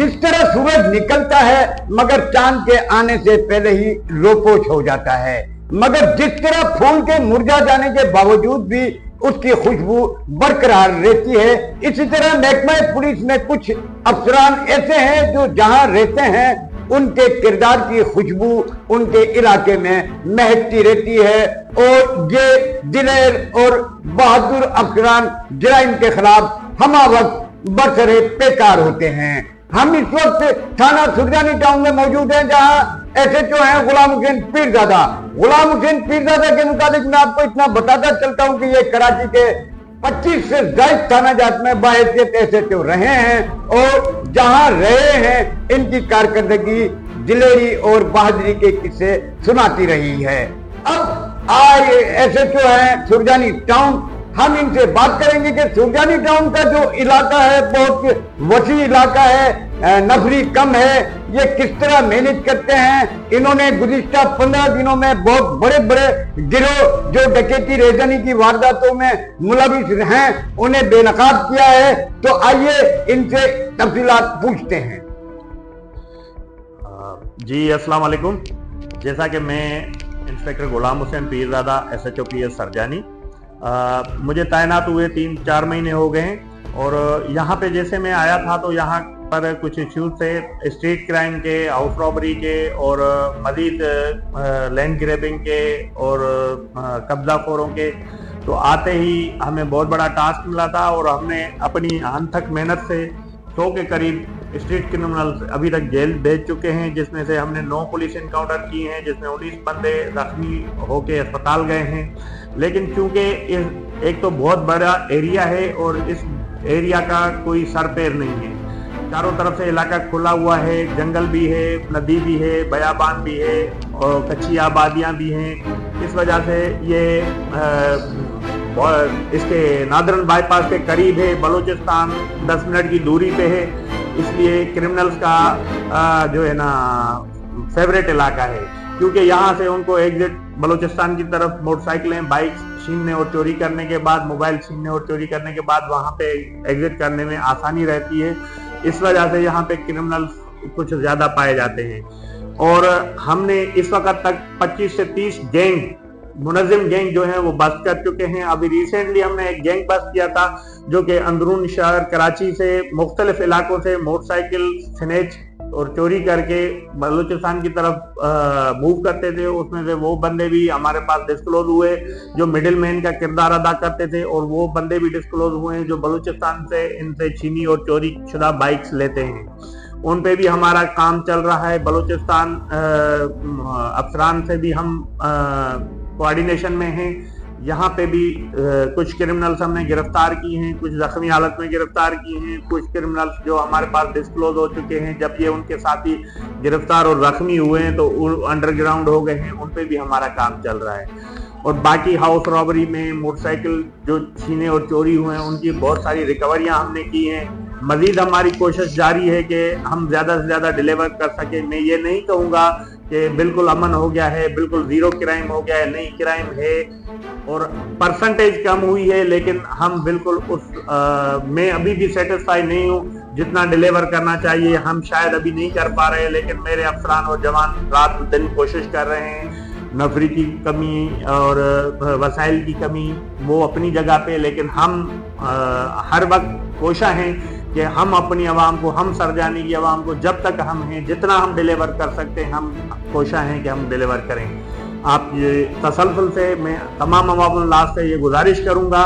जिस तरह सूरज निकलता है मगर चांद के आने से पहले ही रोपोश हो जाता है, मगर जिस तरह फूल के मुरझा जाने के बावजूद भी उसकी खुशबू बरकरार रहती है, इसी तरह महकमा पुलिस में कुछ अफसरान ऐसे हैं जो जहां रहते हैं उनके किरदार की खुशबू उनके इलाके में महकती रहती है। और ये दिलेर और बहादुर अफसरान जराइम के खिलाफ हमा वक्त बरसरे पेकार होते हैं। हम इस वक्त थाना सुरजानी टाउन में मौजूद हैं, जहां SHO हैं गुलाम हुसैन पीरजादा। गुलाम हुसैन पीरजादा के मुताबिक मैं आपको इतना बताता चलता हूं कि ये कराची के 25 से ज्यादा थाना जात में बाहैसियत SHO रहे हैं और जहां रहे हैं इनकी कारकर्दगी दिलेरी और बहादुरी के किस्से सुनाती रही है। अब SHO है सुरजानी टाउन, हम इनसे बात करेंगे कि सुरजानी टाउन का जो इलाका है बहुत वसी इलाका है, नफरी कम है, ये किस तरह मैनेज करते हैं। इन्होंने गुज़िश्ता 15 दिनों में बहुत बड़े बड़े गिरोह जो डकैती रेज़नी की वारदातों में मुलविस हैं उन्हें बेनकाब किया है। तो आइए इनसे तफसीलात पूछते हैं। जी अस्सलाम वालेकुम। जैसा कि मैं inspector Ghulam Hussain Pirzada SHO PS Sarjani, मुझे तैनात हुए 3-4 महीने हो गए हैं और यहाँ पे जैसे मैं आया था तो यहाँ पर कुछ इश्यूज थे स्ट्रीट क्राइम के, हाउस रॉबरी के और मजीद लैंड ग्रैबिंग के और कब्जा खोरों के। तो आते ही हमें बहुत बड़ा टास्क मिला था और हमने अपनी अनथक मेहनत से 100 के करीब स्ट्रीट क्रिमिनल्स अभी तक जेल भेज चुके हैं, जिसमें से हमने 9 पुलिस इनकाउंटर किए हैं, जिसमें 19 बंदे जख्मी होके अस्पताल गए हैं। लेकिन चूंकि एक तो बहुत बड़ा एरिया है और इस एरिया का कोई सर पैर नहीं है, चारों तरफ से इलाका खुला हुआ है, जंगल भी है, नदी भी है, बयाबान भी है और कच्ची आबादियां भी हैं। इस वजह से ये इसके नादरन बाईपास के करीब है, बलूचिस्तान 10 मिनट की दूरी पे है, इसलिए क्रिमिनल्स का जो है ना फेवरेट इलाका है, क्योंकि यहाँ से उनको एग्जिट बलूचिस्तान की तरफ मोटरसाइकिलें, बाइक छीनने और चोरी करने के बाद, मोबाइल छीनने और चोरी करने के बाद वहाँ पे एग्जिट करने में आसानी रहती है। इस वजह से यहाँ पे क्रिमिनल्स कुछ ज्यादा पाए जाते हैं और हमने इस वक्त तक 25 से 30 गैंग, मुनज़्ज़िम गैंग जो है वो बस्ट कर चुके हैं। अभी रिसेंटली हमने एक गैंग बस्ट किया था जो कि अंदरून शहर कराची से मुख्तलिफ इलाकों से मोटरसाइकिल स्नैच और चोरी करके बलूचिस्तान की तरफ मूव करते थे। उसमें से वो बंदे भी हमारे पास डिस्क्लोज हुए जो मिडिल मैन का किरदार अदा करते थे और वो बंदे भी डिस्क्लोज हुए हैं जो बलूचिस्तान से इनसे छीनी और चोरी शुदा बाइक्स लेते हैं। उन पे भी हमारा काम चल रहा है। बलूचिस्तान अफसरान से भी हम कोऑर्डिनेशन में हैं। यहाँ पे भी कुछ क्रिमिनल्स हमने गिरफ्तार किए हैं, कुछ जख्मी हालत में गिरफ्तार किए हैं, कुछ क्रिमिनल्स जो हमारे पास डिस्क्लोज हो चुके हैं, जब ये उनके साथी गिरफ्तार और जख्मी हुए हैं तो अंडरग्राउंड हो गए हैं, उन पे भी हमारा काम चल रहा है। और बाकी हाउस रॉबरी में मोटरसाइकिल जो छीने और चोरी हुए हैं उनकी बहुत सारी रिकवरियां हमने की हैं। मजीद हमारी कोशिश जारी है कि हम ज़्यादा से ज़्यादा डिलीवर कर सके। मैं ये नहीं कहूँगा कि बिल्कुल अमन हो गया है, बिल्कुल ज़ीरो क्राइम हो गया है, नहीं क्राइम है और परसेंटेज कम हुई है, लेकिन हम बिल्कुल मैं अभी भी सेटिस्फाई नहीं हूँ। जितना डिलीवर करना चाहिए हम शायद अभी नहीं कर पा रहे, लेकिन मेरे अफसरान और जवान रात दिन कोशिश कर रहे हैं। नफरी की कमी और वसाइल की कमी वो अपनी जगह पे, लेकिन हम हर वक्त कोशिश हैं कि हम अपनी आवाम को, हम सरजानी की आवाम को जब तक हम हैं जितना हम डिलीवर कर सकते हैं हम कोशिश हैं कि हम डिलीवर करें। आप ये तसलसल से मैं तमाम अवाम नास से ये गुजारिश करूँगा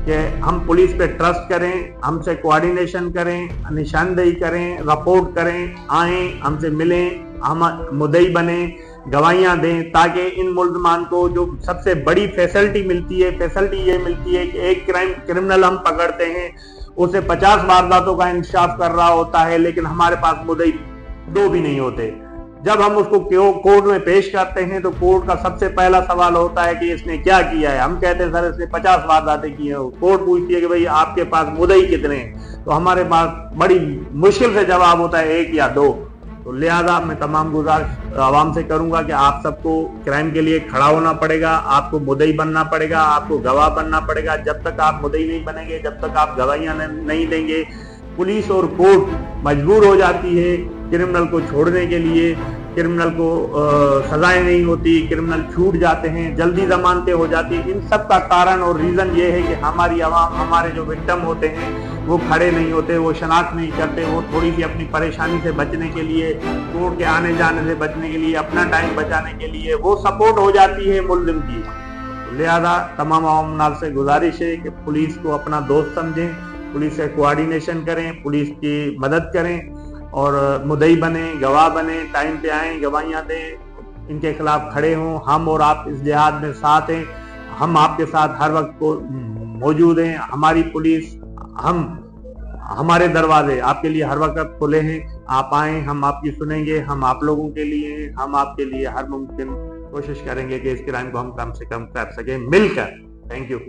कि हम पुलिस पे ट्रस्ट करें, हमसे कोऑर्डिनेशन करें, निशानदेही करें, रिपोर्ट करें, आएँ हमसे मिलें, हम मुद्दई बने, गवाहियां दें, ताकि इन मुल्ज़मान को जो सबसे बड़ी फैसिलिटी मिलती है, फैसिलिटी ये मिलती है कि एक क्रिमिनल हम पकड़ते हैं उसे 50 वारदातों का इंकशाफ कर रहा होता है, लेकिन हमारे पास मुद्दई 2 भी नहीं होते। जब हम उसको कोर्ट में पेश करते हैं तो कोर्ट का सबसे पहला सवाल होता है कि इसने क्या किया है। हम कहते हैं सर इसने 50 वारदातें की हैं। कोर्ट पूछती है कि भाई आपके पास मुद्दई कितने हैं, तो हमारे पास बड़ी मुश्किल से जवाब होता है 1 या 2। तो लिहाजा मैं तमाम गुजारिश आवाम से करूंगा कि आप सबको क्राइम के लिए खड़ा होना पड़ेगा, आपको मुद्दई बनना पड़ेगा, आपको गवाह बनना पड़ेगा। जब तक आप मुद्दई नहीं बनेंगे, जब तक आप गवाहियां नहीं देंगे, पुलिस और कोर्ट मजबूर हो जाती है क्रिमिनल को छोड़ने के लिए। क्रिमिनल को सजाएं नहीं होती, क्रिमिनल छूट जाते हैं, जल्दी जमानतें हो जाती हैं। इन सब का कारण और रीज़न ये है कि हमारी आवाम, हमारे जो विक्टिम होते हैं वो खड़े नहीं होते, वो शनाख्त नहीं करते, वो थोड़ी सी अपनी परेशानी से बचने के लिए, कोर्ट के आने जाने से बचने के लिए, अपना टाइम बचाने के लिए वो सपोर्ट हो जाती है मुल्ज़िम की। लिहाजा तमाम आवाम नाल से गुजारिश है कि पुलिस को अपना दोस्त समझें, पुलिस से कोऑर्डिनेशन करें, पुलिस की मदद करें और मुद्दई बने, गवाह बने, टाइम पे आएँ, गवाहियाँ दें, इनके खिलाफ खड़े हों। हम और आप इस जिहाद में साथ हैं, हम आपके साथ हर वक्त को मौजूद हैं। हमारी पुलिस, हमारे दरवाजे आपके लिए हर वक्त खुले हैं। आप आएँ, हम आपकी सुनेंगे, हम आप लोगों के लिए हैं, हम आपके लिए हर मुमकिन कोशिश करेंगे कि इस क्राइम को हम कम से कम कर सकें मिलकर। Thank you.